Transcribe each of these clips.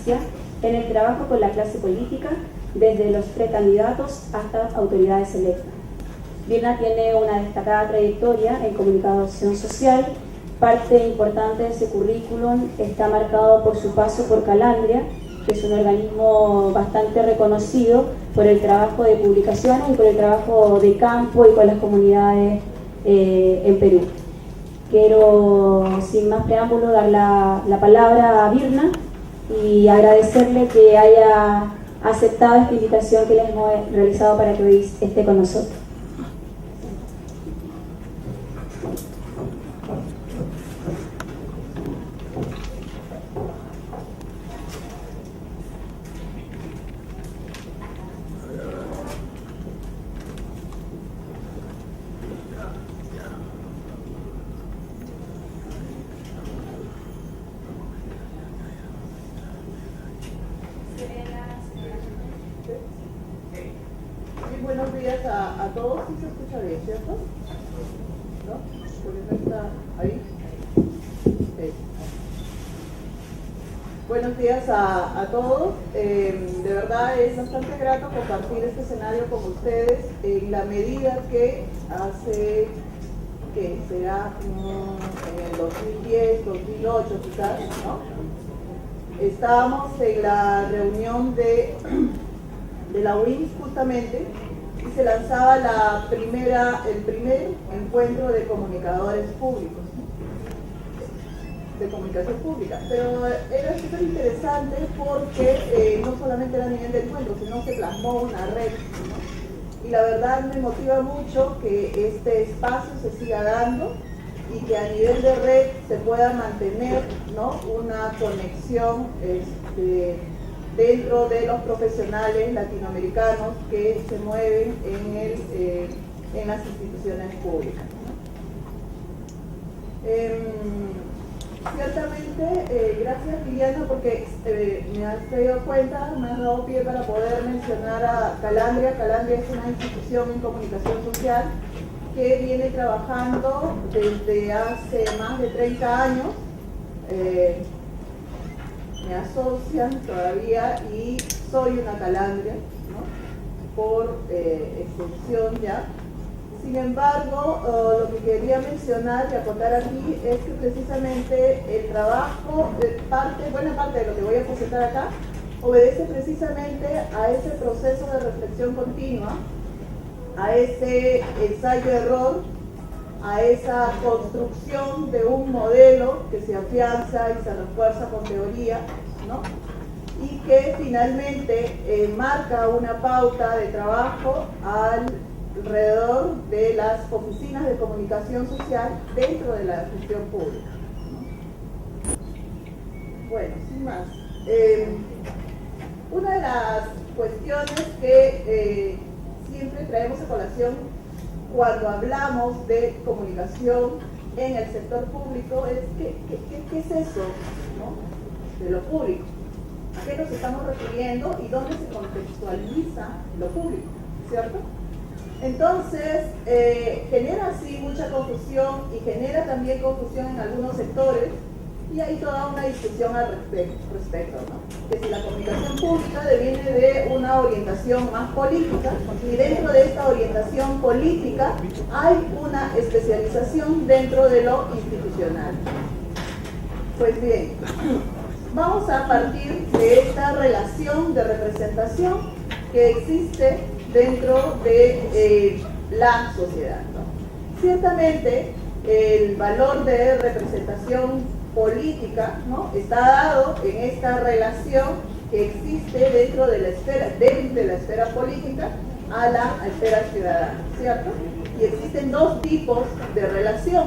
transparencia en el trabajo con la clase política, desde los precandidatos hasta autoridades electas. Virna tiene una destacada trayectoria en comunicación social. Parte importante de ese currículum está marcado por su paso por Calandria, que es un organismo bastante reconocido por el trabajo de publicaciones y por el trabajo de campo y con las comunidades en Perú. Quiero, sin más preámbulo, dar la palabra a Virna y agradecerle que haya aceptado esta invitación que les hemos realizado para que hoy esté con nosotros. Buenos días a todos. ¿Sí se escucha bien, cierto? ¿No? Porque no está ahí. Okay. Buenos días a todos. De verdad es bastante grato compartir este escenario con ustedes en la medida que hace, que será en el 2010, 2008 quizás, ¿no? Estábamos en la reunión de la UINS justamente, y se lanzaba el primer encuentro de comunicadores públicos, de comunicación pública, pero era súper interesante porque no solamente era a nivel de encuentro, sino se plasmó una red, ¿no? Y la verdad me motiva mucho que este espacio se siga dando y que a nivel de red se pueda mantener, ¿no?, una conexión dentro de los profesionales latinoamericanos que se mueven en las instituciones públicas, ¿no? Ciertamente, gracias Liliana, porque me has dado pie para poder mencionar a Calandria. Calandria es una institución en comunicación social que viene trabajando desde hace más de 30 años. Me asocian todavía y soy una Calandria, ¿no?, por extensión ya. Sin embargo, lo que quería mencionar y acotar aquí es que precisamente el trabajo, buena parte de lo que voy a presentar acá, obedece precisamente a ese proceso de reflexión continua, a ese ensayo-error, a esa construcción de un modelo que se afianza y se refuerza con teoría, ¿no?, y que finalmente marca una pauta de trabajo alrededor de las oficinas de comunicación social dentro de la gestión pública, ¿no? Bueno, sin más. Una de las cuestiones que siempre traemos a colación cuando hablamos de comunicación en el sector público es ¿qué es eso, ¿no?, de lo público? ¿A qué nos estamos refiriendo y dónde se contextualiza lo público, ¿cierto? Entonces, genera así mucha confusión y genera también confusión en algunos sectores, y hay toda una discusión al respecto, ¿no? Que si la comunicación pública deviene de una orientación más política, y dentro de esta orientación política hay una especialización dentro de lo institucional. Pues bien, vamos a partir de esta relación de representación que existe dentro de la sociedad, ¿no? Ciertamente, el valor de representación política, ¿no?, está dado en esta relación que existe dentro de la esfera política a la esfera ciudadana, ¿cierto? Y existen dos tipos de relación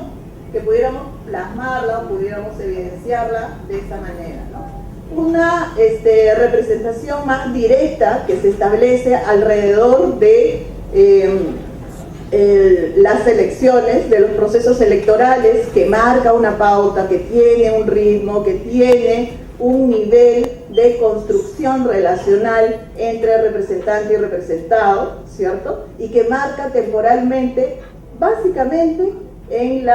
que pudiéramos plasmarla o pudiéramos evidenciarla de esta manera, ¿no? Una representación más directa que se establece alrededor de las elecciones, de los procesos electorales, que marca una pauta, que tiene un ritmo, que tiene un nivel de construcción relacional entre representante y representado, ¿cierto? Y que marca temporalmente, básicamente, en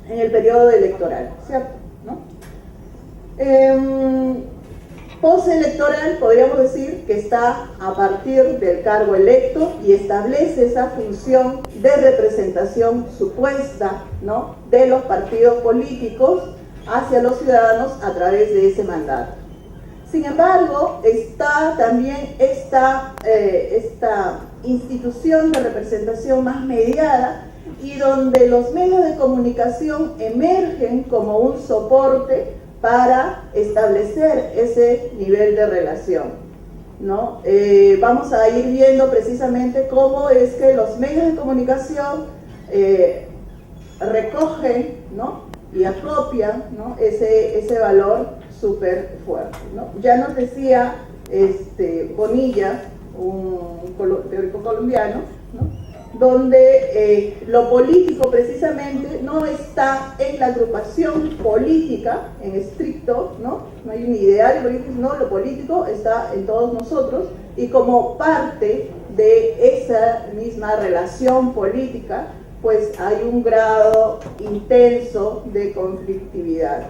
el periodo electoral, ¿cierto? ¿No? Postelectoral, podríamos decir que está a partir del cargo electo y establece esa función de representación supuesta, ¿no?, de los partidos políticos hacia los ciudadanos a través de ese mandato. Sin embargo, está también esta institución de representación más mediada y donde los medios de comunicación emergen como un soporte para establecer ese nivel de relación, ¿no? Vamos a ir viendo precisamente cómo es que los medios de comunicación recogen, ¿no?, y apropian, ¿no?, ese valor súper fuerte, ¿no? Ya nos decía Bonilla, un teórico colombiano, ¿no?, donde lo político precisamente no está en la agrupación política en estricto, ¿no? No hay un ideal político, no, lo político está en todos nosotros y como parte de esa misma relación política, pues hay un grado intenso de conflictividad,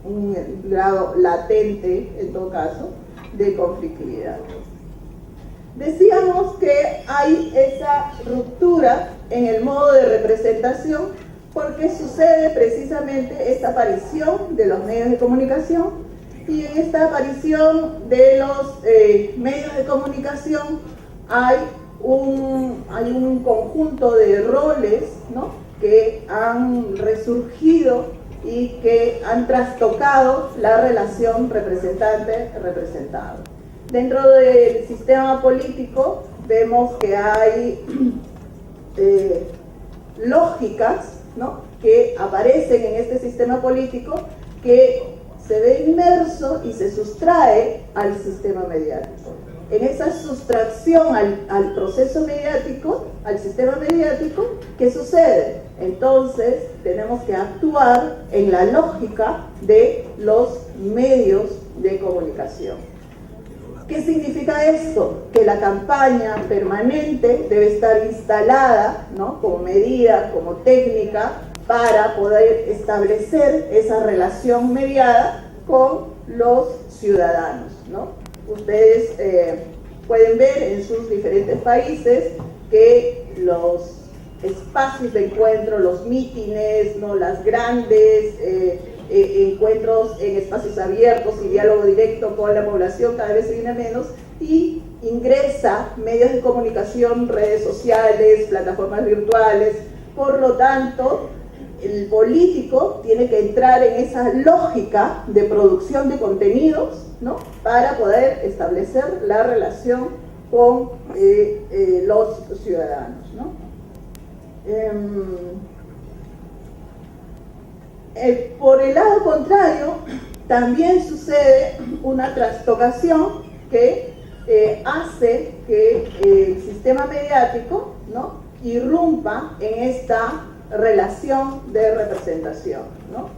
un grado latente en todo caso de conflictividad. Decíamos que hay esa ruptura en el modo de representación porque sucede precisamente esta aparición de los medios de comunicación y en esta aparición de los medios de comunicación hay un conjunto de roles, ¿no?, que han resurgido y que han trastocado la relación representante-representado. Dentro del sistema político vemos que hay lógicas, ¿no?, que aparecen en este sistema político que se ve inmerso y se sustrae al sistema mediático. En esa sustracción al proceso mediático, al sistema mediático, ¿qué sucede? Entonces tenemos que actuar en la lógica de los medios de comunicación. ¿Qué significa esto? Que la campaña permanente debe estar instalada, ¿no?, como medida, como técnica, para poder establecer esa relación mediada con los ciudadanos, ¿no? Ustedes pueden ver en sus diferentes países que los espacios de encuentro, los mítines, ¿no?, las grandes encuentros en espacios abiertos y diálogo directo con la población cada vez se viene menos y ingresa medios de comunicación, redes sociales, plataformas virtuales. Por lo tanto, el político tiene que entrar en esa lógica de producción de contenidos, ¿no?, para poder establecer la relación con los ciudadanos, ¿no? Por el lado contrario, también sucede una trastocación que hace que el sistema mediático, ¿no?, irrumpa en esta relación de representación, ¿no?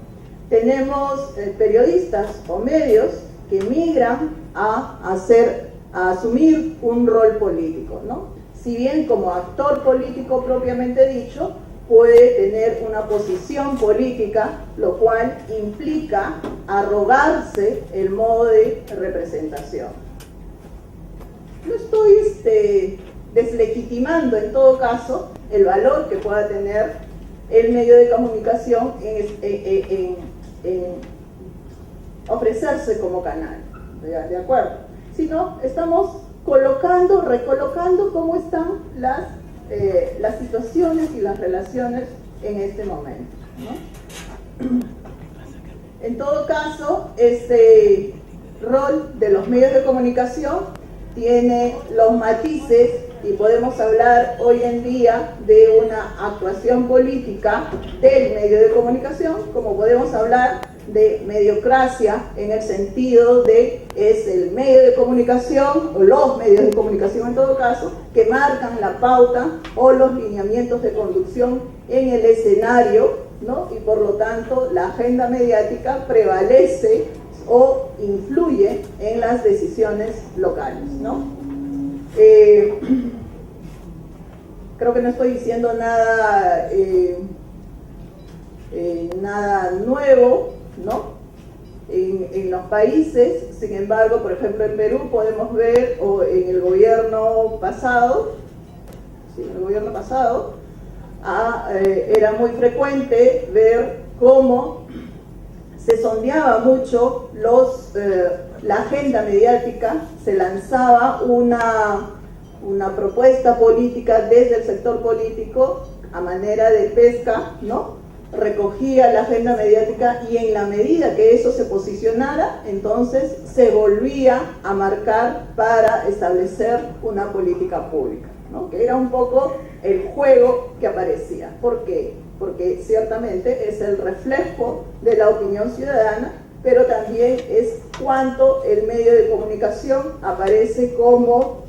Tenemos periodistas o medios que migran a asumir un rol político, ¿no? Si bien como actor político propiamente dicho, puede tener una posición política, lo cual implica arrogarse el modo de representación. No estoy deslegitimando en todo caso el valor que pueda tener el medio de comunicación en ofrecerse como canal, ¿de acuerdo? Sino estamos recolocando cómo están las situaciones y las relaciones en este momento, ¿no? En todo caso, este rol de los medios de comunicación tiene los matices y podemos hablar hoy en día de una actuación política del medio de comunicación, como podemos hablar de mediocracia en el sentido de es el medio de comunicación o los medios de comunicación en todo caso que marcan la pauta o los lineamientos de conducción en el escenario, ¿no? Y por lo tanto la agenda mediática prevalece o influye en las decisiones locales, ¿no? Creo que no estoy diciendo nada nuevo, ¿no? en los países. Sin embargo, por ejemplo, en Perú podemos ver, o en el gobierno pasado, era muy frecuente ver cómo se sondeaba mucho la agenda mediática, se lanzaba una propuesta política desde el sector político a manera de pesca, ¿no? Recogía la agenda mediática y en la medida que eso se posicionara, entonces se volvía a marcar para establecer una política pública, ¿no? Que era un poco el juego que aparecía. ¿Por qué? Porque ciertamente es el reflejo de la opinión ciudadana, pero también es cuánto el medio de comunicación aparece como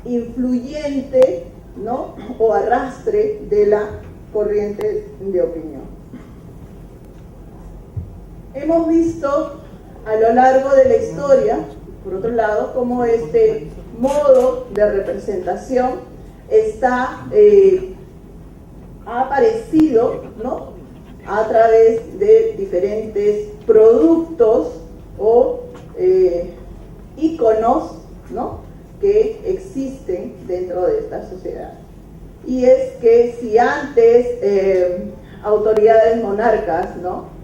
influyente, ¿no? O arrastre de la corriente de opinión. Hemos visto a lo largo de la historia, por otro lado, cómo este modo de representación ha aparecido, ¿no? A través de diferentes productos o íconos, ¿no? Que existen dentro de esta sociedad. Y es que si antes autoridades monarcas, ¿no?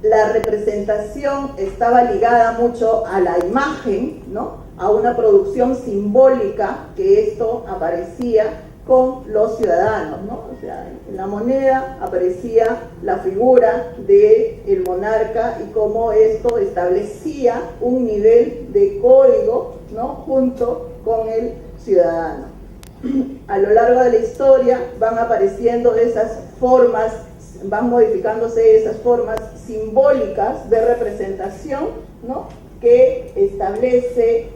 La representación estaba ligada mucho a la imagen, ¿no? A una producción simbólica, que esto aparecía con los ciudadanos, ¿no? O sea, en la moneda aparecía la figura del monarca y cómo esto establecía un nivel de código, ¿no? Junto con el ciudadano. A lo largo de la historia van apareciendo esas formas, van modificándose esas formas simbólicas de representación, ¿no? Que establece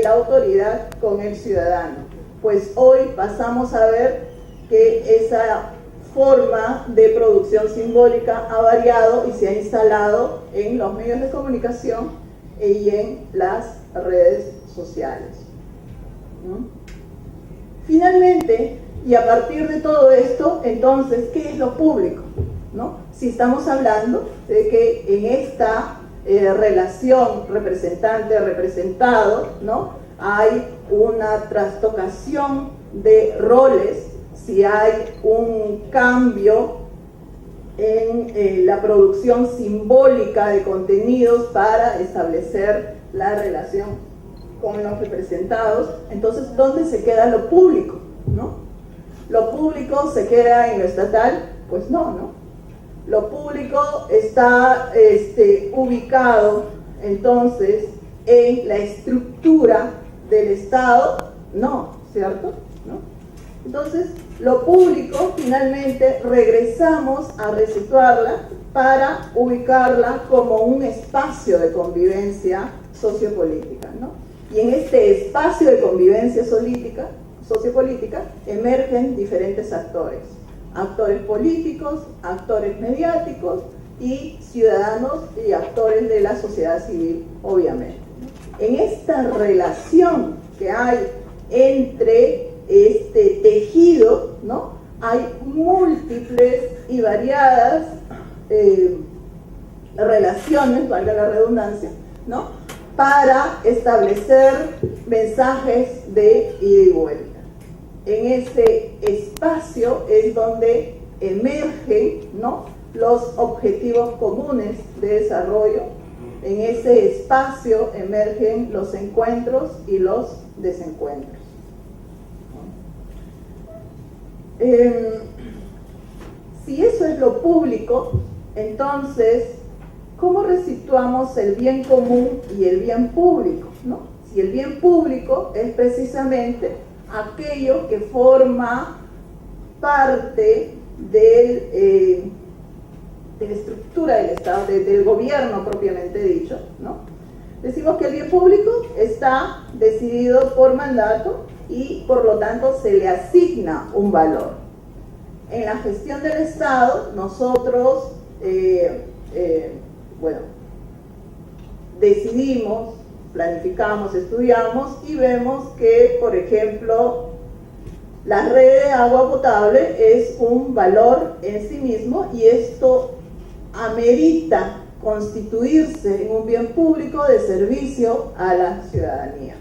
la autoridad con el ciudadano. Pues hoy pasamos a ver que esa forma de producción simbólica ha variado y se ha instalado en los medios de comunicación y en las redes sociales, ¿no? Finalmente, y a partir de todo esto, entonces, ¿qué es lo público? ¿No? Si estamos hablando de que en esta relación representante-representado, ¿no? Hay una trastocación de roles, si hay un cambio en la producción simbólica de contenidos para establecer la relación con los representados, entonces, ¿dónde se queda lo público? ¿No? ¿Lo público se queda en lo estatal? Pues no, ¿no? Lo público está ubicado, entonces, en la estructura del Estado, no, ¿cierto? ¿No? Entonces, lo público, finalmente, regresamos a resituarla para ubicarla como un espacio de convivencia sociopolítica, ¿no? Y en este espacio de convivencia sociopolítica emergen diferentes actores. Actores políticos, actores mediáticos y ciudadanos y actores de la sociedad civil, obviamente. En esta relación que hay entre este tejido, ¿no? Hay múltiples y variadas relaciones, valga la redundancia, ¿no? Para establecer mensajes de ida y vuelta. En ese espacio es donde emergen, ¿no? Los objetivos comunes de desarrollo. En ese espacio emergen los encuentros y los desencuentros. Si eso es lo público, entonces, ¿cómo resituamos el bien común y el bien público, ¿no? Si el bien público es precisamente aquello que forma parte de la estructura del Estado, del gobierno propiamente dicho, ¿no? Decimos que el bien público está decidido por mandato y por lo tanto se le asigna un valor. En la gestión del Estado nosotros decidimos, planificamos, estudiamos y vemos que, por ejemplo, la red de agua potable es un valor en sí mismo y esto amerita constituirse en un bien público de servicio a la ciudadanía.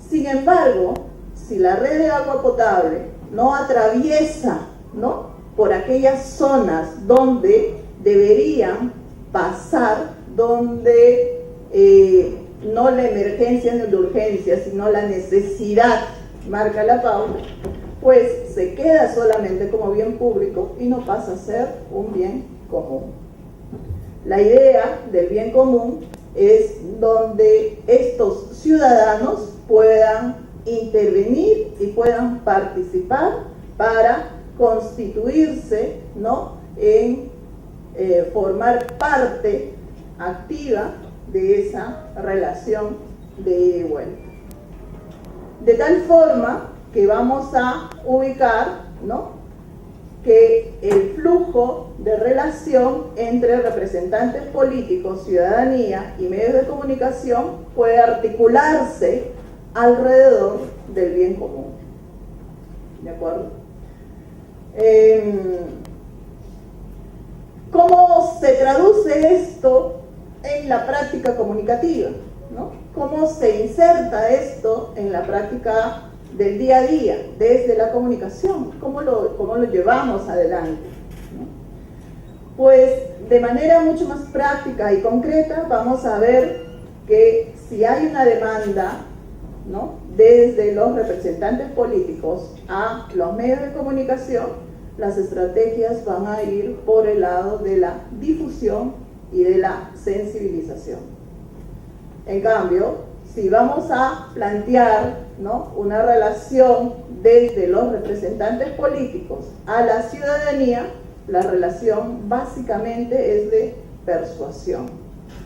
Sin embargo, si la red de agua potable no atraviesa, ¿no?, por aquellas zonas donde deberían pasar, donde no la emergencia ni la urgencia, sino la necesidad marca la pauta, pues se queda solamente como bien público y no pasa a ser un bien común. La idea del bien común es donde estos ciudadanos puedan intervenir y puedan participar para constituirse, ¿no?, en formar parte activa de esa relación de ida y vuelta. De tal forma que vamos a ubicar, ¿no?, que el flujo de relación entre representantes políticos, ciudadanía y medios de comunicación puede articularse alrededor del bien común. ¿De acuerdo? ¿Cómo se traduce esto en la práctica comunicativa, ¿no? ¿Cómo se inserta esto en la práctica del día a día, desde la comunicación? ¿Cómo lo llevamos adelante, ¿no? Pues de manera mucho más práctica y concreta vamos a ver que si hay una demanda, ¿no?, desde los representantes políticos a los medios de comunicación, las estrategias van a ir por el lado de la difusión y de la sensibilización. En cambio, si vamos a plantear, ¿no?, una relación desde los representantes políticos a la ciudadanía, la relación básicamente es de persuasión.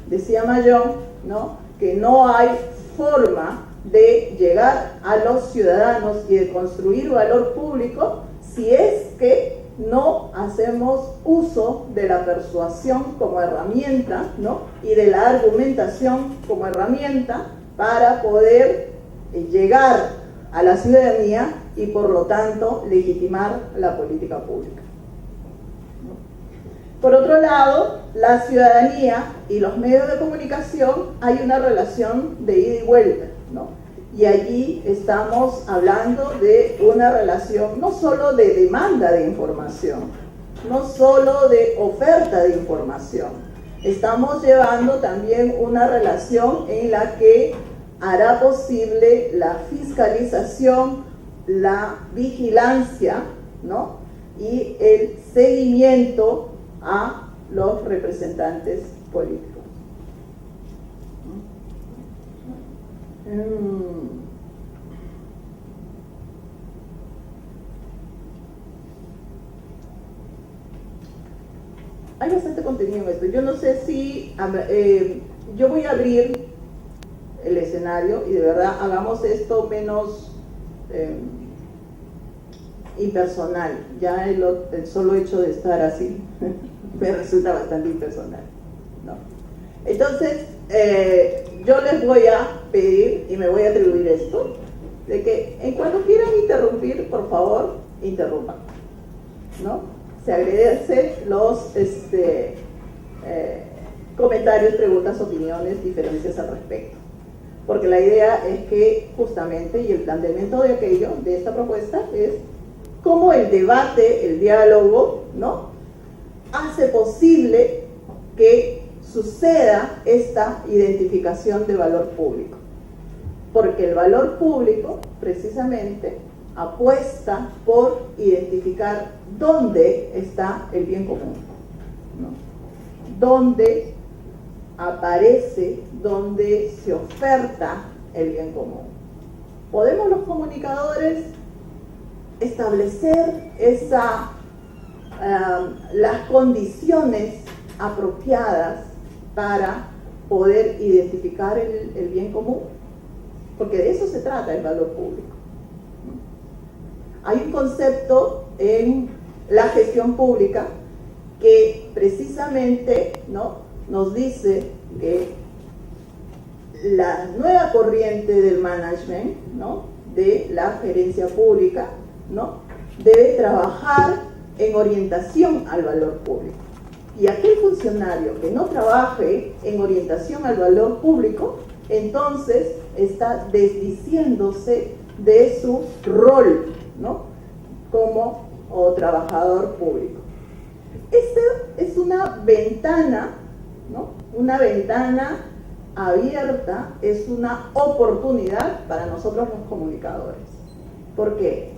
Decía Mayón, ¿no?, que no hay forma de llegar a los ciudadanos y de construir valor público si es que no hacemos uso de la persuasión como herramienta, ¿no?, y de la argumentación como herramienta para poder llegar a la ciudadanía y por lo tanto legitimar la política pública. Por otro lado, la ciudadanía y los medios de comunicación hay una relación de ida y vuelta, ¿no? Y allí estamos hablando de una relación no solo de demanda de información, no solo de oferta de información. Estamos llevando también una relación en la que hará posible la fiscalización, la vigilancia, ¿no?, y el seguimiento a los representantes políticos. Hay bastante contenido en esto. Yo no sé si yo voy a abrir el escenario y de verdad hagamos esto menos impersonal. Ya el solo hecho de estar así me resulta bastante impersonal, ¿no? Entonces, yo les voy a pedir y me voy a atribuir esto, de que en cuanto quieran interrumpir, por favor, interrumpan, ¿no? Se agradecen los comentarios, preguntas, opiniones, diferencias al respecto. Porque la idea es que justamente, y el planteamiento de aquello, de esta propuesta, es cómo el debate, el diálogo, ¿no?, hace posible que suceda esta identificación de valor público. Porque el valor público, precisamente, apuesta por identificar dónde está el bien común, ¿no?, dónde aparece, dónde se oferta el bien común. ¿Podemos los comunicadores establecer las condiciones apropiadas para poder identificar el bien común? Porque de eso se trata el valor público. Hay un concepto en la gestión pública que precisamente, ¿no?, nos dice que la nueva corriente del management, ¿no?, de la gerencia pública, ¿no?, debe trabajar en orientación al valor público. Y aquel funcionario que no trabaje en orientación al valor público, entonces está desdiciéndose de su rol, ¿no?, como trabajador público. Esta es una ventana, ¿no?, una ventana abierta, es una oportunidad para nosotros los comunicadores. ¿Por qué?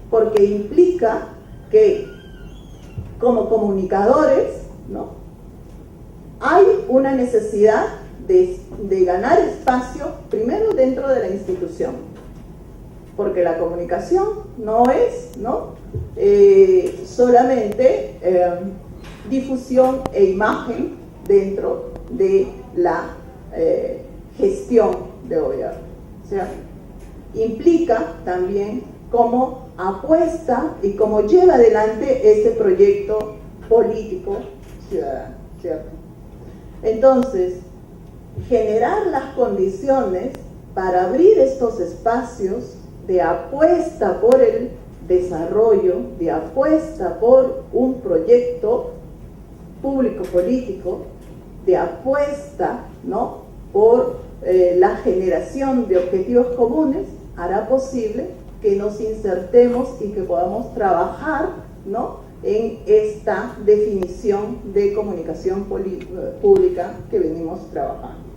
Porque implica que como comunicadores, ¿no?, hay una necesidad de ganar espacio primero dentro de la institución, porque la comunicación no es, ¿no?, solamente difusión e imagen dentro de la gestión de gobierno. O sea, implica también cómo apuesta y cómo lleva adelante ese proyecto político ciudadano, ¿cierto? Entonces, generar las condiciones para abrir estos espacios de apuesta por el desarrollo, de apuesta por un proyecto público-político, de apuesta, ¿no?, por la generación de objetivos comunes, hará posible que nos insertemos y que podamos trabajar, ¿no?, en esta definición de comunicación pública que venimos trabajando.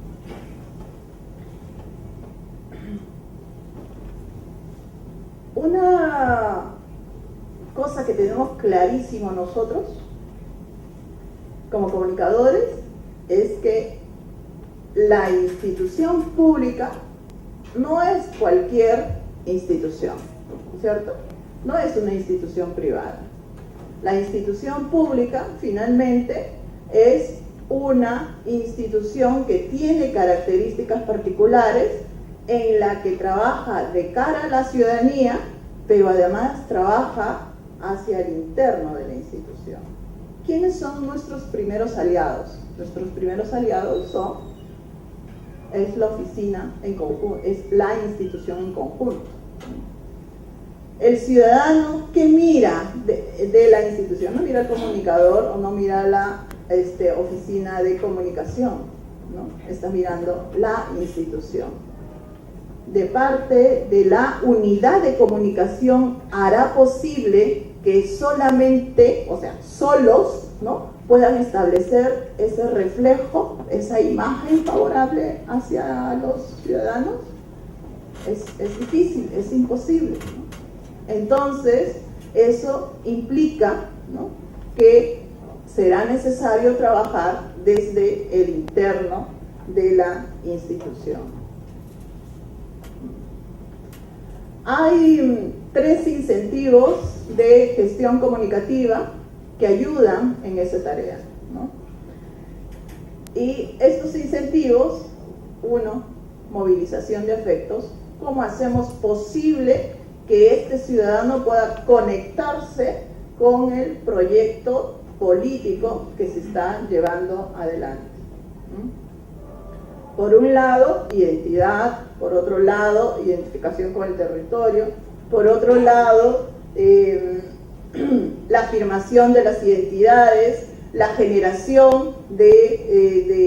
Una cosa que tenemos clarísimo nosotros como comunicadores es que la institución pública no es cualquier institución, ¿cierto? No es una institución privada. La institución pública finalmente es una institución que tiene características particulares, en la que trabaja de cara a la ciudadanía, pero además trabaja hacia el interno de la institución. ¿Quiénes son nuestros primeros aliados? Nuestros primeros aliados es la oficina en conjunto, es la institución en conjunto. El ciudadano que mira de la institución, no mira al comunicador o no mira la oficina de comunicación, ¿no? Está mirando la institución. De parte de la unidad de comunicación hará posible que solamente, o sea, solos, ¿no?, puedan establecer ese reflejo, esa imagen favorable hacia los ciudadanos. Es difícil, es imposible, ¿no? Entonces, eso implica, ¿no?, que será necesario trabajar desde el interno de la institución. Hay 3 incentivos de gestión comunicativa que ayudan en esa tarea, ¿no? Y estos incentivos, 1, movilización de afectos. ¿Cómo hacemos posible que este ciudadano pueda conectarse con el proyecto político que se está llevando adelante? Por un lado, identidad; por otro lado, identificación con el territorio; por otro lado, la afirmación de las identidades, la generación de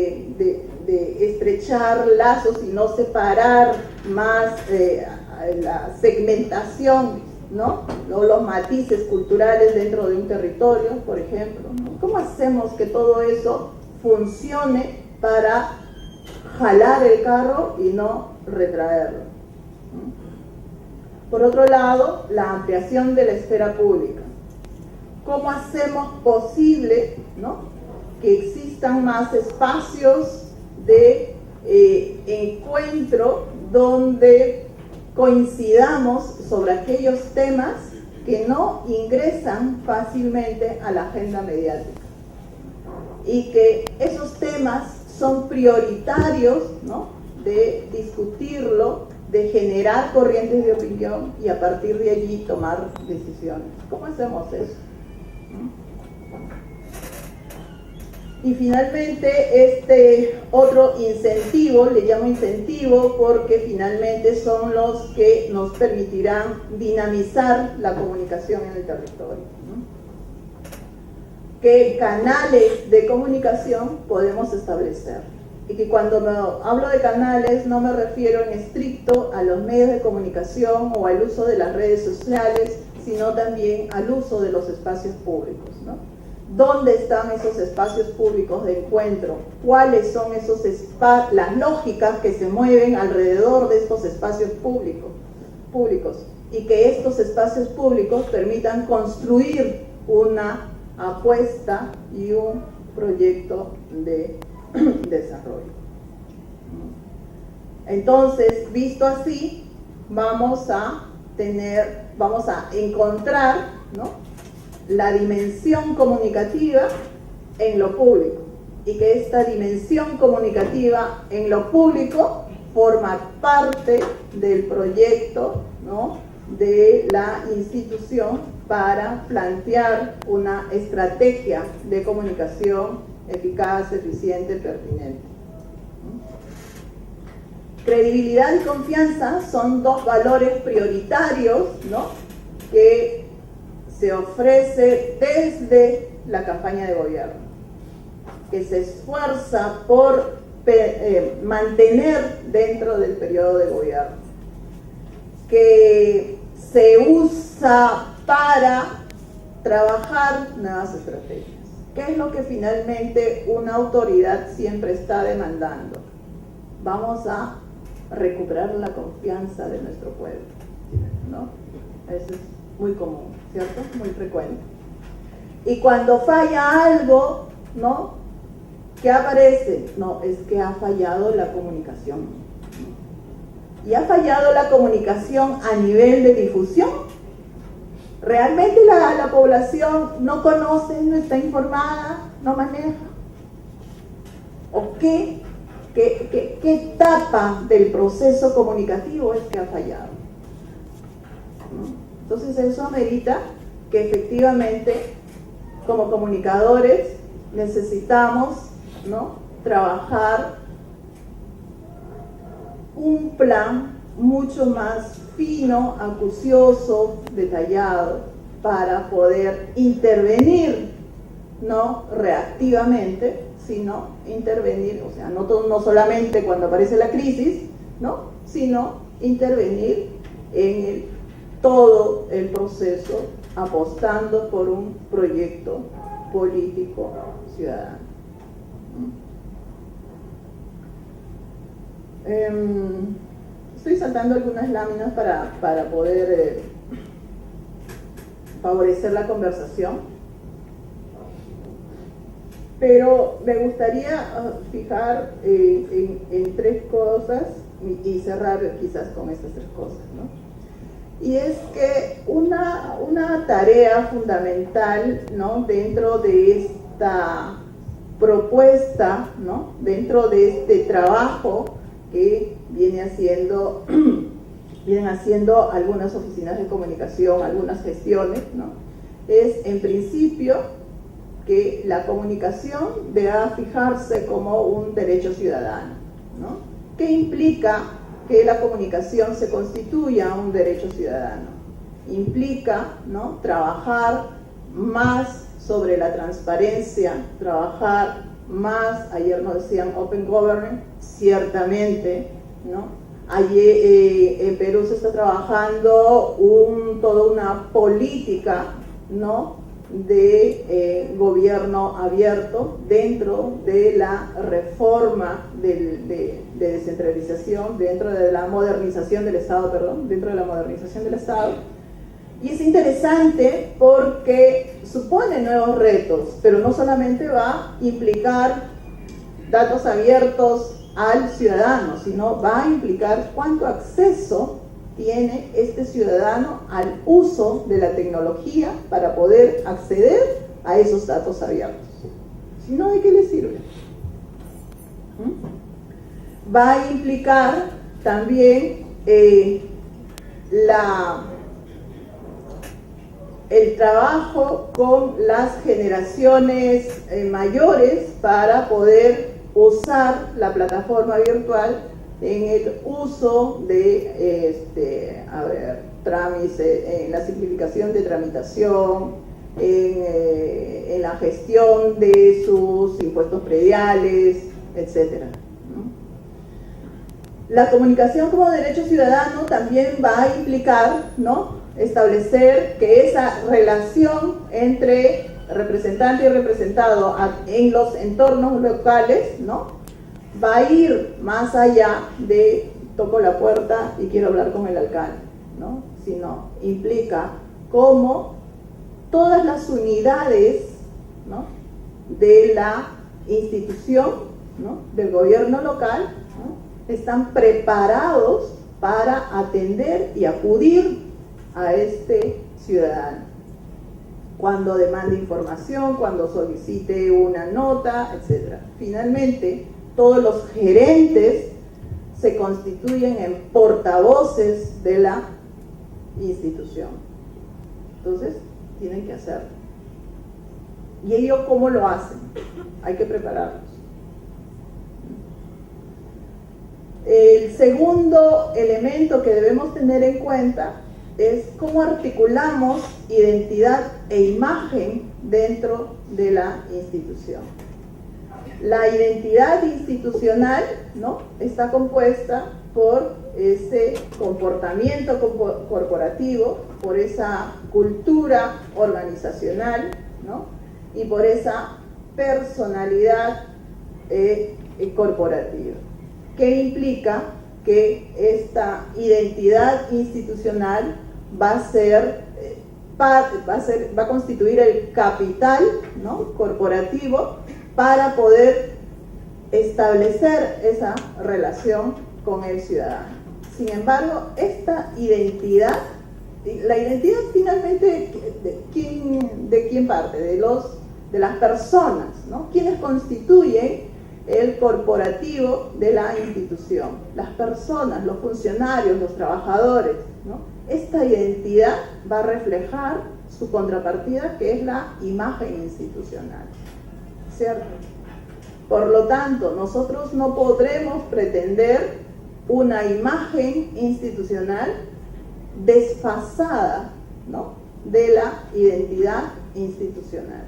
estrechar lazos y no separar más la segmentación, ¿no?, o los matices culturales dentro de un territorio, por ejemplo, ¿no? ¿Cómo hacemos que todo eso funcione para jalar el carro y no retraerlo? Por otro lado, la ampliación de la esfera pública. ¿Cómo hacemos posible, ¿no?, que existan más espacios de encuentro donde coincidamos sobre aquellos temas que no ingresan fácilmente a la agenda mediática, y que esos temas son prioritarios, ¿no?, de discutirlo, de generar corrientes de opinión y a partir de allí tomar decisiones? ¿Cómo hacemos eso? Y finalmente, este otro incentivo, le llamo incentivo porque finalmente son los que nos permitirán dinamizar la comunicación en el territorio, ¿no? qué canales de comunicación podemos establecer. Y que cuando hablo de canales no me refiero en estricto a los medios de comunicación o al uso de las redes sociales, sino también al uso de los espacios públicos, ¿no? ¿Dónde están esos espacios públicos de encuentro? ¿Cuáles son las lógicas que se mueven alrededor de estos espacios públicos? Y que estos espacios públicos permitan construir una apuesta y un proyecto de desarrollo. Entonces, visto así, vamos a encontrar, ¿no?, la dimensión comunicativa en lo público, y que esta dimensión comunicativa en lo público forma parte del proyecto, ¿no?, de la institución para plantear una estrategia de comunicación eficaz, eficiente, pertinente. Credibilidad y confianza son dos valores prioritarios, ¿no?, que se ofrece desde la campaña de gobierno, que se esfuerza por mantener dentro del periodo de gobierno, que se usa para trabajar nuevas estrategias. ¿Qué es lo que finalmente una autoridad siempre está demandando? Vamos a recuperar la confianza de nuestro pueblo, ¿no? Eso es muy común, ¿cierto? Muy frecuente. Y cuando falla algo, ¿no?, ¿qué aparece? No, es que ha fallado la comunicación. ¿Y ha fallado la comunicación a nivel de difusión? ¿Realmente la población no conoce, no está informada, no maneja? ¿O qué etapa del proceso comunicativo es que ha fallado? ¿No? Entonces eso amerita que efectivamente, como comunicadores, necesitamos, ¿no?, trabajar un plan mucho más fino, acucioso, detallado, para poder intervenir, no reactivamente, sino intervenir, o sea, no solamente cuando aparece la crisis, ¿no?, sino intervenir en todo el proceso, apostando por un proyecto político ciudadano. Estoy saltando algunas láminas para poder favorecer la conversación, pero me gustaría fijar en tres cosas y cerrar quizás con estas tres cosas, ¿no? Y es que una tarea fundamental, ¿no?, dentro de esta propuesta, ¿no?, dentro de este trabajo que vienen haciendo algunas oficinas de comunicación, algunas gestiones, ¿no?, es en principio que la comunicación deba fijarse como un derecho ciudadano, ¿no? ¿Qué implica que la comunicación se constituya un derecho ciudadano? Implica, ¿no?, trabajar más sobre la transparencia, trabajar más, ayer nos decían Open Government, ciertamente, ¿no? Allí, en Perú se está trabajando toda una política, ¿no?, de gobierno abierto dentro de la reforma de descentralización, dentro de la modernización del Estado, y es interesante porque supone nuevos retos, pero no solamente va a implicar datos abiertos al ciudadano, sino va a implicar cuánto acceso tiene este ciudadano al uso de la tecnología para poder acceder a esos datos abiertos. Si no, ¿de qué le sirve? Va a implicar también el trabajo con las generaciones mayores para poder usar la plataforma virtual en el uso de trámites, en la simplificación de tramitación, en la gestión de sus impuestos prediales, etc. La comunicación como derecho ciudadano también va a implicar, ¿no?, establecer que esa relación entre representante y representado en los entornos locales, ¿no?, va a ir más allá de toco la puerta y quiero hablar con el alcalde, ¿no?, sino implica cómo todas las unidades, ¿no?, de la institución, ¿no?, del gobierno local, ¿no?, están preparados para atender y acudir a este ciudadano cuando demande información, cuando solicite una nota, etc. Finalmente, todos los gerentes se constituyen en portavoces de la institución. Entonces, tienen que hacerlo. ¿Y ellos cómo lo hacen? Hay que prepararlos. El segundo elemento que debemos tener en cuenta es cómo articulamos identidad e imagen dentro de la institución. La identidad institucional, ¿no?, está compuesta por ese comportamiento corporativo, por esa cultura organizacional, ¿no?, y por esa personalidad corporativa, que implica que esta identidad institucional va a constituir el capital, ¿no?, corporativo para poder establecer esa relación con el ciudadano. Sin embargo, esta identidad, la identidad finalmente, ¿de quién parte? De las personas, ¿no?, quienes constituyen el corporativo de la institución, las personas, los funcionarios, los trabajadores, ¿no? Esta identidad va a reflejar su contrapartida, que es la imagen institucional, ¿cierto? Por lo tanto, nosotros no podremos pretender una imagen institucional desfasada, ¿no?, de la identidad institucional.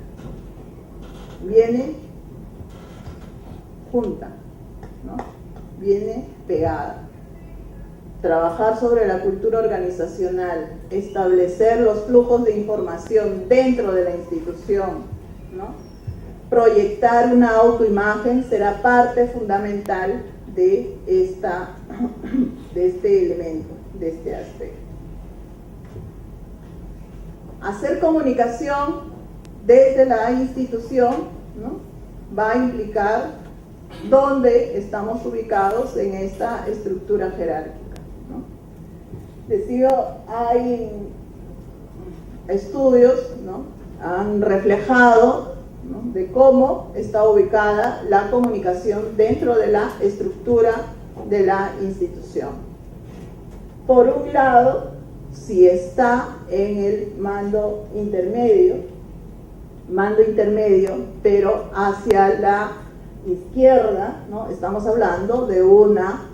Viene junta, ¿no?, viene pegada. Trabajar sobre la cultura organizacional, establecer los flujos de información dentro de la institución, ¿no?, proyectar una autoimagen será parte fundamental de este elemento, de este aspecto. Hacer comunicación desde la institución, ¿no?, va a implicar dónde estamos ubicados en esta estructura jerárquica, ¿no? Les digo, hay estudios, ¿no?, han reflejado, ¿no?, de cómo está ubicada la comunicación dentro de la estructura de la institución. Por un lado, si está en el mando intermedio, pero hacia la izquierda, ¿no?, estamos hablando de una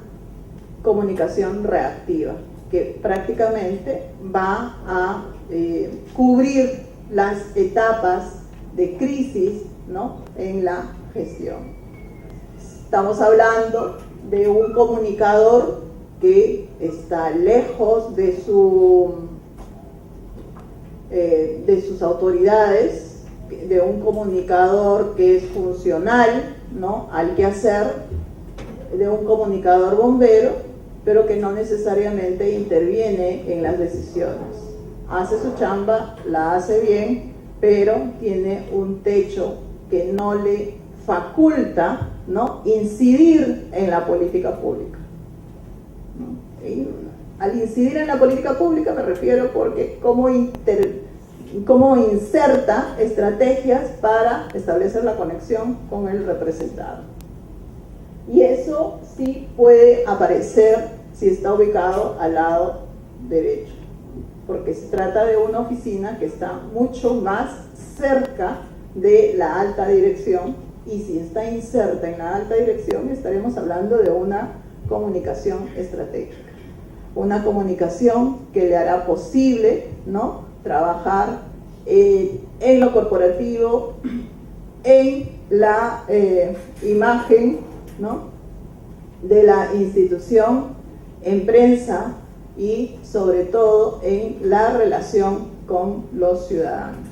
comunicación reactiva que prácticamente va a cubrir las etapas de crisis, ¿no?, en la gestión. Estamos hablando de un comunicador que está lejos de sus autoridades, de un comunicador que es funcional, ¿no?, al quehacer, de un comunicador bombero, pero que no necesariamente interviene en las decisiones. Hace su chamba, la hace bien, pero tiene un techo que no le faculta, ¿no?, incidir en la política pública, ¿no? Y al incidir en la política pública me refiero porque cómo inserta estrategias para establecer la conexión con el representado. Y eso sí puede aparecer si está ubicado al lado derecho, porque se trata de una oficina que está mucho más cerca de la alta dirección, y si está inserta en la alta dirección estaremos hablando de una comunicación estratégica, una comunicación que le hará posible, ¿no?, trabajar en lo corporativo, en la imagen, ¿no?, de la institución, en prensa y sobre todo en la relación con los ciudadanos.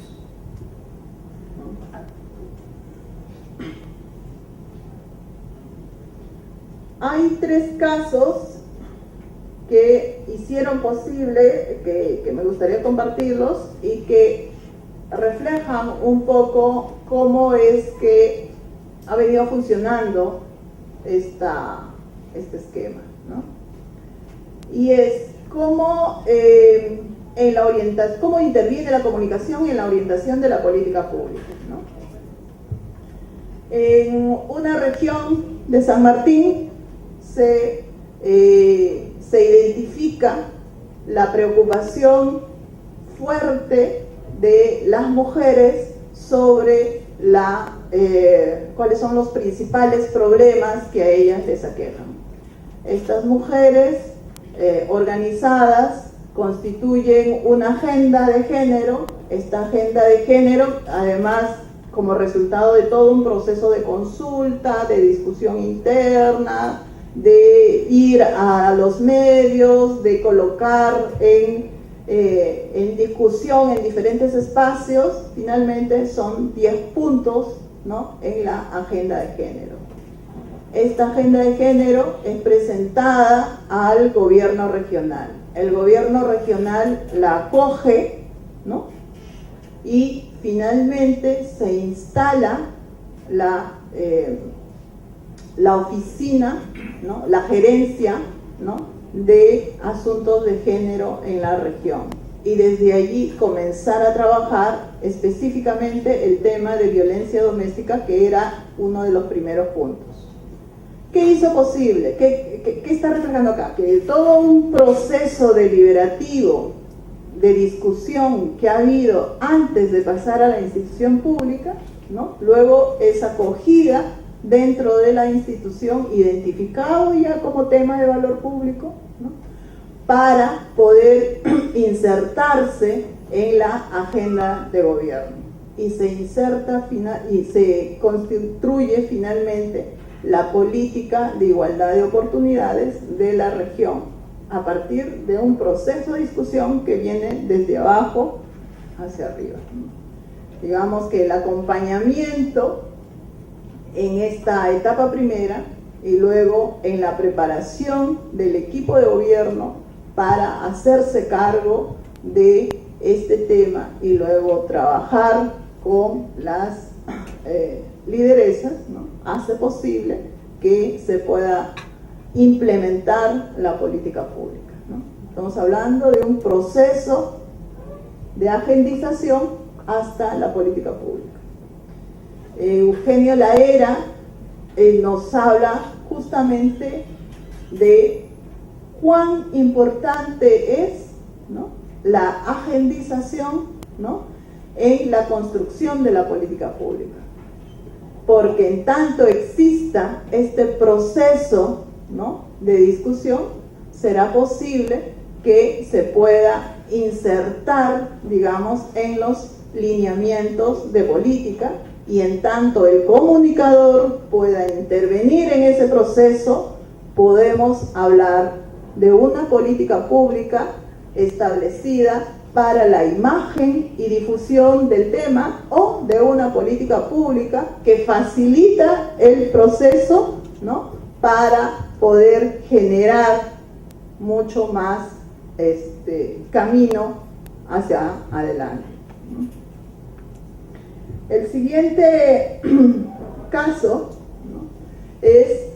Hay 3 casos que hicieron posible, que me gustaría compartirlos y que reflejan un poco cómo es que ha venido funcionando este esquema, ¿no? Y es cómo, cómo interviene la comunicación en la orientación de la política pública, ¿no? En una región de San Martín se identifica la preocupación fuerte de las mujeres sobre cuáles son los principales problemas que a ellas les aquejan. Estas mujeres organizadas constituyen una agenda de género. Esta agenda de género, además, como resultado de todo un proceso de consulta, de discusión interna, de ir a los medios, de colocar en discusión en diferentes espacios, finalmente son 10 puntos, ¿no?, en la agenda de género. Esta agenda de género es presentada al gobierno regional. El gobierno regional la acoge, ¿no?, y finalmente se instala la oficina, ¿no?, la gerencia, ¿no?, de asuntos de género en la región, y desde allí comenzar a trabajar específicamente el tema de violencia doméstica, que era uno de los primeros puntos. ¿Qué hizo posible? ¿Qué está reflejando acá? Que todo un proceso deliberativo, de discusión que ha habido antes de pasar a la institución pública, ¿no?, luego es acogida dentro de la institución, identificado ya como tema de valor público, ¿no?, para poder insertarse en la agenda de gobierno, y se inserta y se construye finalmente la política de igualdad de oportunidades de la región, a partir de un proceso de discusión que viene desde abajo hacia arriba. Digamos que el acompañamiento en esta etapa primera, y luego en la preparación del equipo de gobierno para hacerse cargo de este tema, y luego trabajar con las lideresas, ¿no?, hace posible que se pueda implementar la política pública, ¿no? Estamos hablando de un proceso de agendización hasta la política pública. Eugenio Laera nos habla justamente de cuán importante es, ¿no?, la agendización, ¿no?, en la construcción de la política pública, porque en tanto exista este proceso, ¿no?, de discusión, será posible que se pueda insertar, digamos, en los lineamientos de política, y en tanto el comunicador pueda intervenir en ese proceso, podemos hablar de una política pública establecida para la imagen y difusión del tema, o de una política pública que facilita el proceso, ¿no?, para poder generar mucho más camino hacia adelante. El siguiente caso, ¿no?, es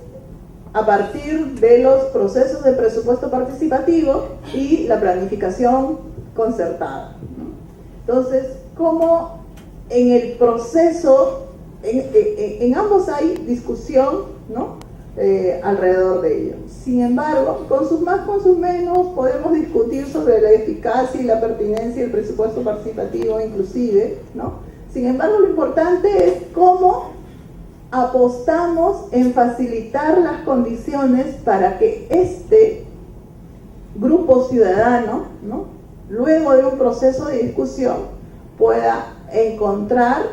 a partir de los procesos de presupuesto participativo y la planificación concertada, ¿no? Entonces, como en el proceso, en ambos hay discusión, ¿no?, alrededor de ello. Sin embargo, con sus más, con sus menos, podemos discutir sobre la eficacia y la pertinencia del presupuesto participativo inclusive, ¿no? Sin embargo, lo importante es cómo apostamos en facilitar las condiciones para que este grupo ciudadano, ¿no?, luego de un proceso de discusión, pueda encontrar,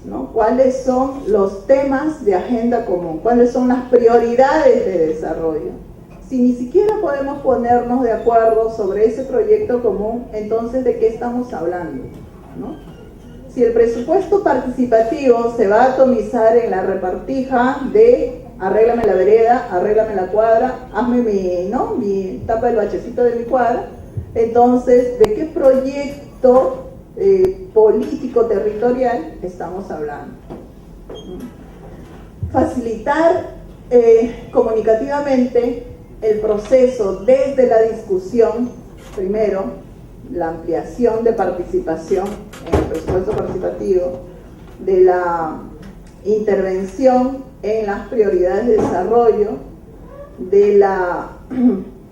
¿no?, cuáles son los temas de agenda común, cuáles son las prioridades de desarrollo. Si ni siquiera podemos ponernos de acuerdo sobre ese proyecto común, entonces ¿de qué estamos hablando?, ¿no? Si el presupuesto participativo se va a atomizar en la repartija de arréglame la vereda, arréglame la cuadra, hazme mi tapa el bachecito de mi cuadra, entonces ¿de qué proyecto político territorial estamos hablando? Facilitar comunicativamente el proceso desde la discusión, primero, la ampliación de participación en el presupuesto participativo, de la intervención en las prioridades de desarrollo, de la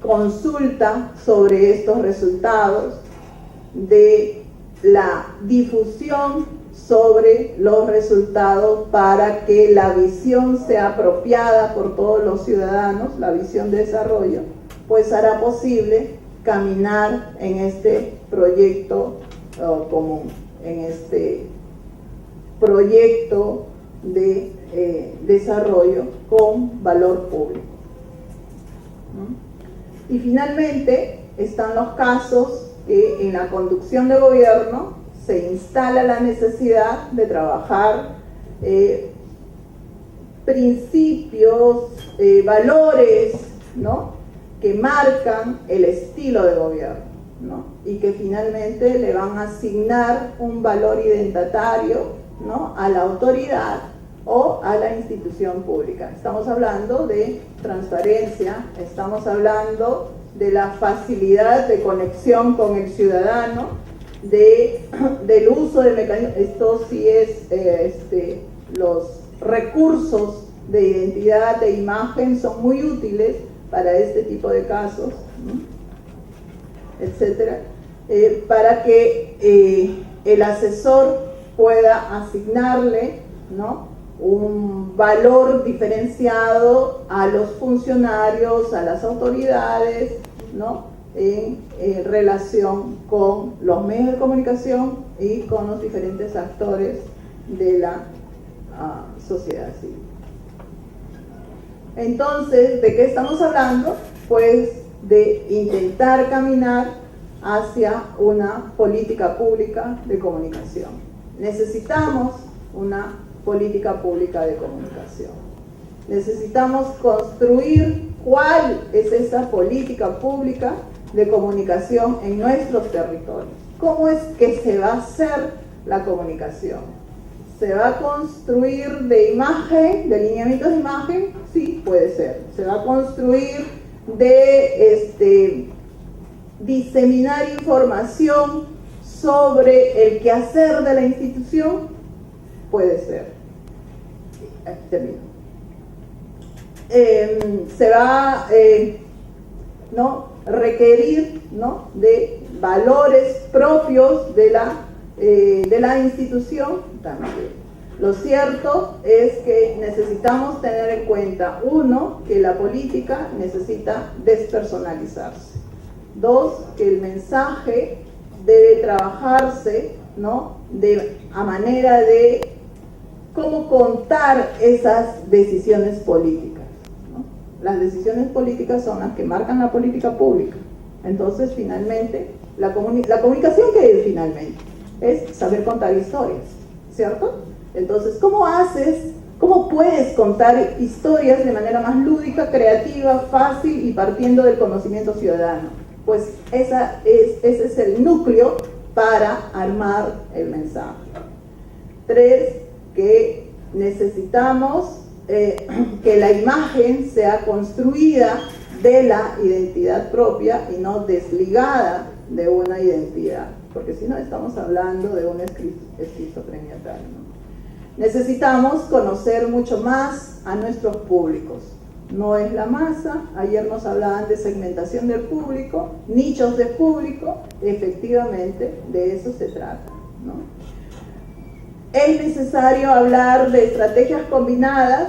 consulta sobre estos resultados, de la difusión sobre los resultados para que la visión sea apropiada por todos los ciudadanos, la visión de desarrollo, pues hará posible caminar en este proyecto común, en este proyecto de desarrollo con valor público. Y finalmente están los casos que en la conducción de gobierno se instala la necesidad de trabajar principios, valores, ¿no?, que marcan el estilo de gobierno, ¿no?, y que finalmente le van a asignar un valor identitario, ¿no?, a la autoridad o a la institución pública. Estamos hablando de transparencia, estamos hablando de la facilidad de conexión con el ciudadano, del uso de mecanismos. Esto sí es, los recursos de identidad, de imagen son muy útiles para este tipo de casos, ¿no?, etcétera, para que el asesor pueda asignarle, ¿no?, un valor diferenciado a los funcionarios, a las autoridades, ¿no?, en relación con los medios de comunicación y con los diferentes actores de la sociedad civil. Entonces, ¿de qué estamos hablando? Pues de intentar caminar hacia una política pública de comunicación. Necesitamos una política pública de comunicación. Necesitamos construir cuál es esa política pública de comunicación en nuestros territorios. ¿Cómo es que se va a hacer la comunicación? ¿Se va a construir de imagen, de lineamientos de imagen? Sí, puede ser. ¿Se va a construir de diseminar información sobre el quehacer de la institución? Puede ser. Termino. Se va ¿no?, requerir, ¿no?, de valores propios de la institución también. Lo cierto es que necesitamos tener en cuenta, uno, que la política necesita despersonalizarse. Dos, que el mensaje debe trabajarse, ¿no?, a manera de cómo contar esas decisiones políticas, ¿no? Las decisiones políticas son las que marcan la política pública. Entonces, finalmente, la comunicación, ¿qué es finalmente? Es saber contar historias, ¿cierto? Entonces, ¿cómo puedes contar historias de manera más lúdica, creativa, fácil y partiendo del conocimiento ciudadano? Pues ese es el núcleo para armar el mensaje. 3, que necesitamos que la imagen sea construida de la identidad propia y no desligada de una identidad, porque si no estamos hablando de una esquizofrenia tal, ¿no? Necesitamos conocer mucho más a nuestros públicos. No es la masa, ayer nos hablaban de segmentación del público, nichos de público, efectivamente de eso se trata, ¿no? Es necesario hablar de estrategias combinadas,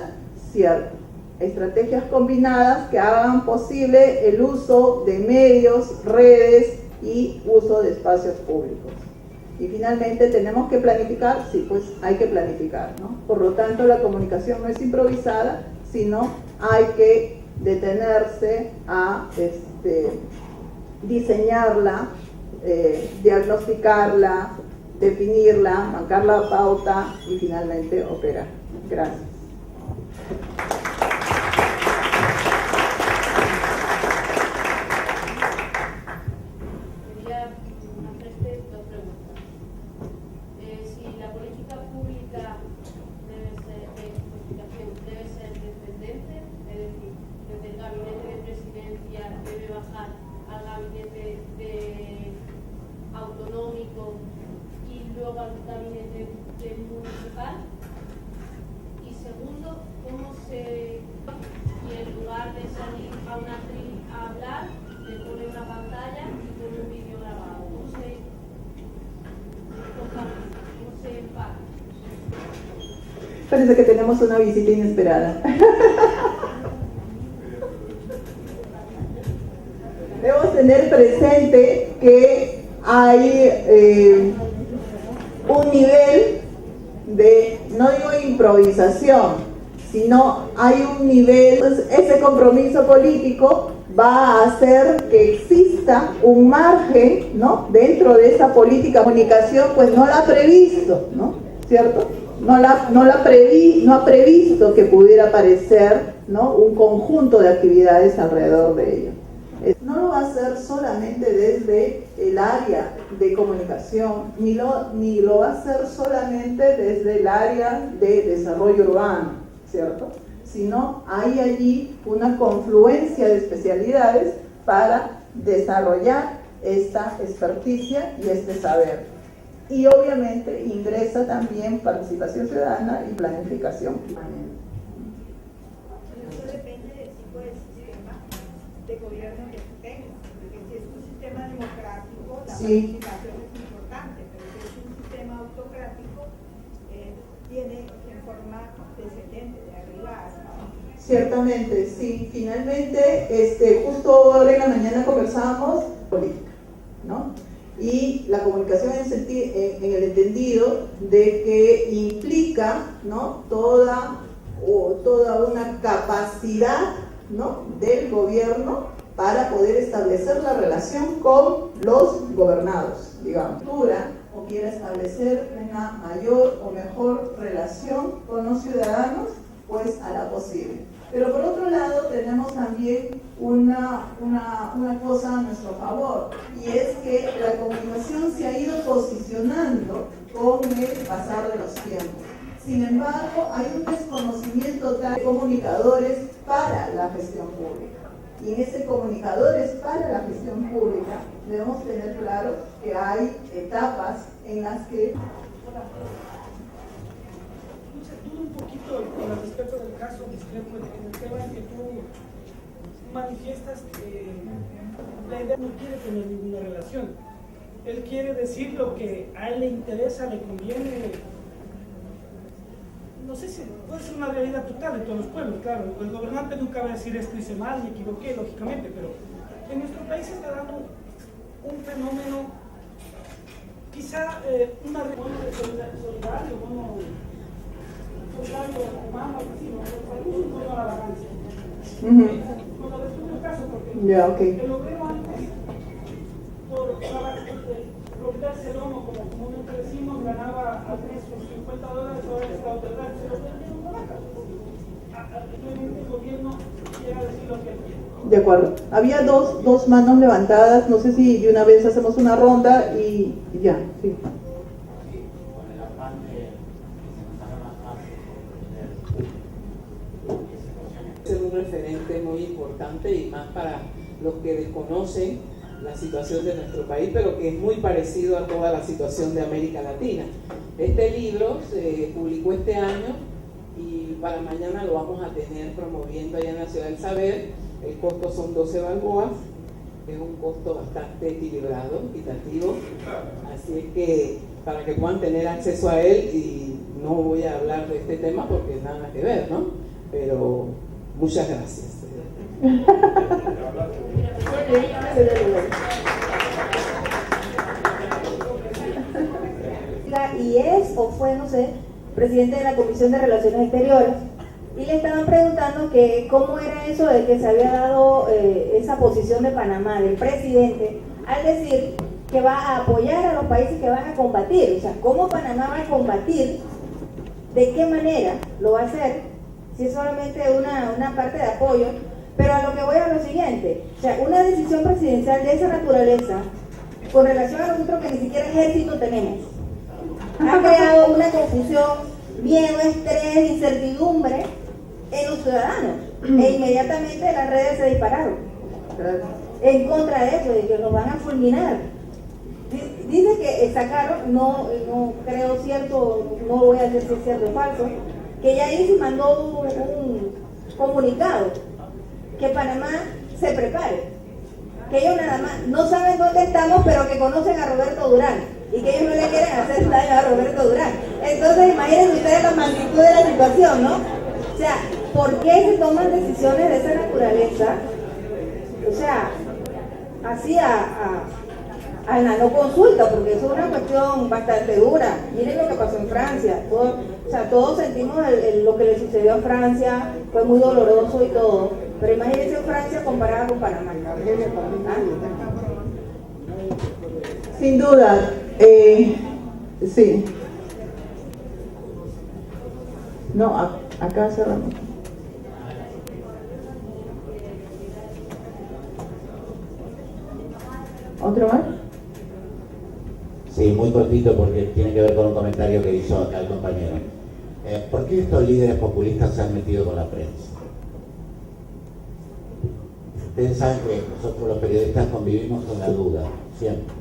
cierto, estrategias combinadas que hagan posible el uso de medios, redes y uso de espacios públicos. Y finalmente, ¿tenemos que planificar? Sí, pues hay que planificar, ¿no? Por lo tanto, la comunicación no es improvisada, sino hay que detenerse a diseñarla, diagnosticarla, definirla, marcar la pauta y finalmente operar. Gracias. Quería hacerte dos preguntas. Si la política pública debe ser descendente, es decir, desde el gabinete de presidencia debe bajar al gabinete autonómico y luego al gabinete municipal. Y segundo, y en lugar de salir a una actriz a hablar, le pone una pantalla y pone un vídeo grabado? ¿Cómo se empata? Parece que tenemos una visita inesperada. Debemos tener presente que hay un nivel de, no digo improvisación, sino hay un nivel, pues, ese compromiso político va a hacer que exista un margen, ¿no?, dentro de esa política. Comunicación pues no la ha previsto, ¿no? ¿Cierto? No ha previsto que pudiera aparecer, ¿no?, un conjunto de actividades alrededor de ello. No lo va a hacer solamente desde el área de comunicación, ni lo va a hacer solamente desde el área de desarrollo urbano, ¿cierto? Sino hay allí una confluencia de especialidades para desarrollar esta experticia y este saber. Y obviamente ingresa también participación ciudadana y planificación permanente. Eso depende del tipo de sistema de gobierno que tú tengas, porque si es un sistema democrático, la participación es importante, pero si es un sistema autocrático, tiene en forma descendente, de arriba hacia abajo. Ciertamente, sí. Finalmente, justo ahora en la mañana conversábamos política, ¿no? Y la comunicación en el entendido de que implica, ¿no?, toda una capacidad, ¿no?, del gobierno para poder establecer la relación con los gobernados, digamos. O quiera establecer una mayor o mejor relación con los ciudadanos, pues hará posible. Pero por otro lado tenemos también una cosa a nuestro favor, y es que la comunicación se ha ido posicionando con el pasar de los tiempos. Sin embargo, hay un desconocimiento de comunicadores para la gestión pública. Y en ese comunicadores para la gestión pública debemos tener claro que hay etapas en las que... Dudo un poquito con respecto del caso discrepo en el tema en que tú manifiestas que la idea no quiere tener ninguna relación. Él quiere decir lo que a él le interesa, le conviene. No sé si puede ser una realidad total en todos los pueblos, claro. El gobernante nunca va a decir esto hice mal, me equivoqué, lógicamente, pero en nuestro país se está dando un fenómeno, quizá una reforma de solidario, humano, así, un poco a la vagancia. Cuando resume el caso, porque el obrero antes, por romperse el lomo, como comúnmente decimos, ganaba al mes $50, ahora el Estado tendrá que se lo vende en una vaca. Actualmente el gobierno llega a decir lo que quiere. De acuerdo. Había dos manos levantadas, no sé si de una vez hacemos una ronda y ya, sí. Ser un referente muy importante y más para los que desconocen la situación de nuestro país, pero que es muy parecido a toda la situación de América Latina. Este libro se publicó este año y para mañana lo vamos a tener promoviendo allá en la Ciudad del Saber. El costo son 12 balboas, es un costo bastante equilibrado, equitativo, así es que para que puedan tener acceso a él, y no voy a hablar de este tema porque nada que ver, ¿no? Pero muchas gracias. y es o fue, no sé, presidente de la Comisión de Relaciones Exteriores, y le estaban preguntando que cómo era eso de que se había dado esa posición de Panamá, del presidente, al decir que va a apoyar a los países que van a combatir. O sea, ¿cómo Panamá va a combatir? ¿De qué manera lo va a hacer? Si es solamente una parte de apoyo. Pero a lo que voy a lo siguiente, o sea, una decisión presidencial de esa naturaleza, con relación a nosotros que ni siquiera ejército tenemos, ha creado una confusión, miedo, estrés, incertidumbre en los ciudadanos, e inmediatamente las redes se dispararon en contra de eso, de que nos van a fulminar. Dice que sacaron, no creo cierto, no voy a decir si es cierto o falso, que ya ahí se mandó un comunicado que Panamá se prepare, que ellos nada más no saben dónde estamos, pero que conocen a Roberto Durán y que ellos no le quieren hacer daño a Roberto Durán. Entonces imagínense ustedes la magnitud de la situación, ¿no? O sea, ¿por qué se toman decisiones de esa naturaleza? O sea, así a la no consulta, porque eso es una cuestión bastante dura. Miren lo que pasó en Francia. Todos sentimos lo que le sucedió a Francia, fue muy doloroso y todo. Pero imagínense Francia comparada con Panamá. Sin duda, sí. No, acá cerramos. ¿Otro más? Sí, muy cortito porque tiene que ver con un comentario que hizo acá el compañero. ¿Por qué estos líderes populistas se han metido con la prensa? Ustedes saben que nosotros los periodistas convivimos con la duda, siempre.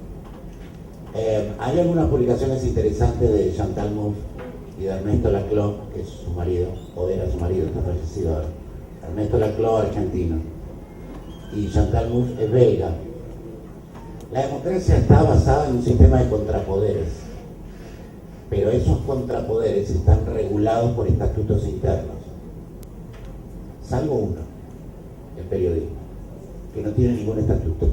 Hay algunas publicaciones interesantes de Chantal Mouffe y de Ernesto Laclau, que es su marido, o era su marido, está fallecido ahora. Ernesto Laclau, argentino, y Chantal Mouffe es belga. La democracia está basada en un sistema de contrapoderes, pero esos contrapoderes están regulados por estatutos internos, salvo uno, el periodismo, que no tiene ningún estatuto.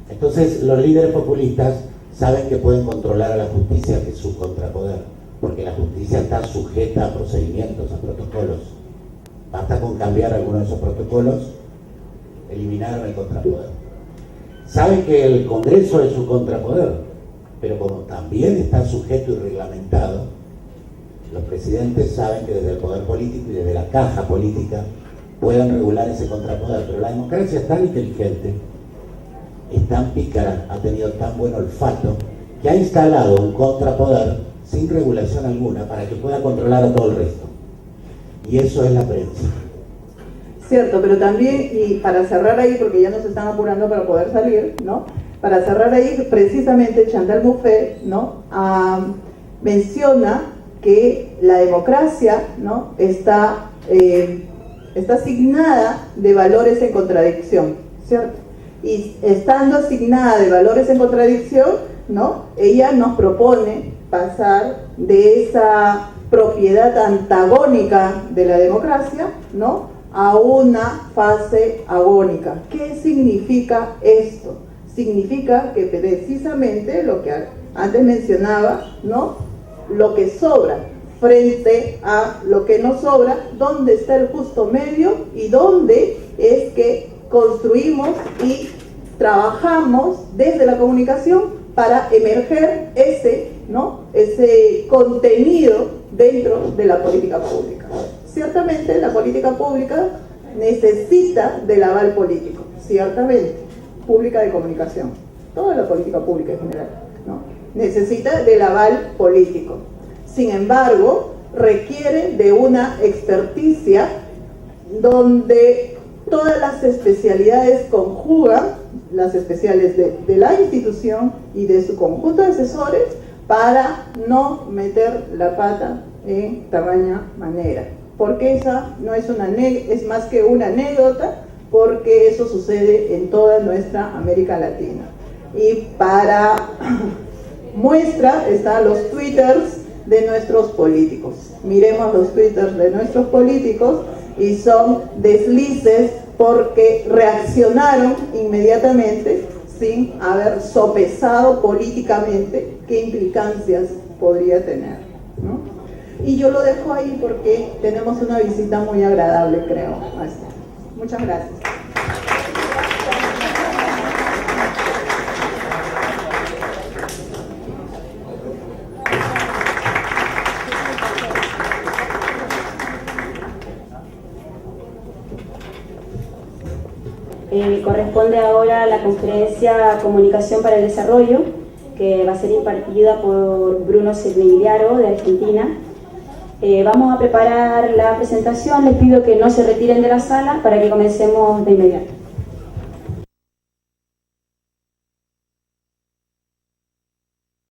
Entonces los líderes populistas saben que pueden controlar a la justicia, que es su contrapoder, porque la justicia está sujeta a procedimientos, a protocolos. Basta con cambiar alguno de esos protocolos, eliminaron el contrapoder. Saben que el Congreso es su contrapoder, pero como también está sujeto y reglamentado, los presidentes saben que desde el poder político y desde la caja política pueden regular ese contrapoder. Pero la democracia es tan inteligente, es tan pícara, ha tenido tan buen olfato, que ha instalado un contrapoder sin regulación alguna para que pueda controlar a todo el resto. Y eso es la prensa. Cierto, pero también, y para cerrar ahí, porque ya nos están apurando para poder salir, ¿no? Para cerrar ahí, precisamente Chantal Mouffe, ¿no? Menciona que la democracia, ¿no? está asignada de valores en contradicción, ¿cierto? Y estando asignada de valores en contradicción, ¿no? Ella nos propone pasar de esa propiedad antagónica de la democracia, ¿no? A una fase agónica. ¿Qué significa esto? Significa que precisamente lo que antes mencionaba, ¿no? Lo que sobra frente a lo que no sobra, dónde está el justo medio y dónde es que construimos y trabajamos desde la comunicación para emerger ese contenido dentro de la política pública. Ciertamente la política pública necesita del aval político, ciertamente, pública de comunicación, toda la política pública en general, ¿no? Necesita del aval político. Sin embargo, requiere de una experticia donde todas las especialidades conjugan, las especiales de la institución y de su conjunto de asesores, para no meter la pata en tamaña manera. Porque esa no es es más que una anécdota, porque eso sucede en toda nuestra América Latina. Y para muestra están los twitters de nuestros políticos. Miremos los twitters de nuestros políticos y son deslices porque reaccionaron inmediatamente sin haber sopesado políticamente qué implicancias podría tener, ¿no? Y yo lo dejo ahí porque tenemos una visita muy agradable, creo. Muchas gracias. Corresponde ahora la conferencia Comunicación para el Desarrollo, que va a ser impartida por Bruno Cernigliaro de Argentina. Vamos a preparar la presentación, les pido que no se retiren de la sala para que comencemos de inmediato.